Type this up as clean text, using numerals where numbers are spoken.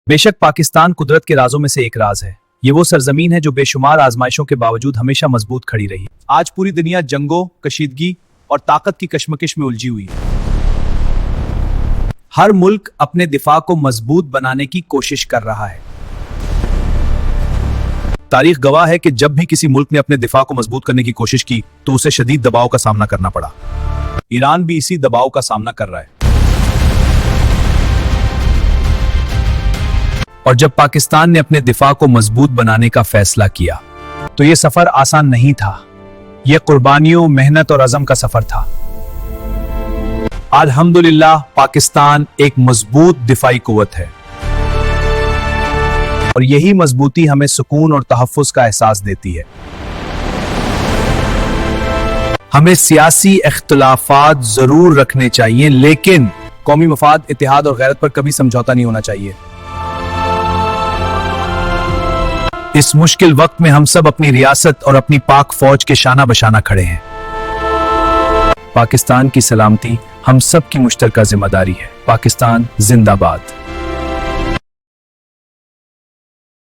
बेशक पाकिस्तान कुदरत के राजों में से एक राज है। ये वो सरजमीन है जो बेशुमार आजमाइशों के बावजूद हमेशा मजबूत खड़ी रही। आज पूरी दुनिया जंगों, कशीदगी और ताकत की कशमकश में उलझी हुई है। हर मुल्क अपने दिफा को मजबूत बनाने की कोशिश कर रहा है। तारीख गवाह है कि जब भी किसी मुल्क ने अपने दिफा को मजबूत करने की कोशिश की तो उसे शदीद दबाव का सामना करना पड़ा। ईरान भी इसी दबाव का सामना कर रहा है। और जब पाकिस्तान ने अपने दिफा को मजबूत बनाने का फैसला किया तो यह सफर आसान नहीं था। यह कुर्बानियों, मेहनत और अज़म का सफर था। अल्हम्दुलिल्लाह पाकिस्तान एक मजबूत दिफाई कुव्वत है और यही मजबूती हमें सुकून और तहफ़्फ़ुज़ का एहसास देती है। हमें सियासी इख्तिलाफात जरूर रखने चाहिए, लेकिन कौमी मफाद, इत्तेहाद और गैरत पर कभी समझौता नहीं होना चाहिए। इस मुश्किल वक्त में हम सब अपनी रियासत और अपनी पाक फौज के शाना बशाना खड़े हैं। पाकिस्तान की सलामती हम सब की मुश्तरका जिम्मेदारी है। पाकिस्तान जिंदाबाद।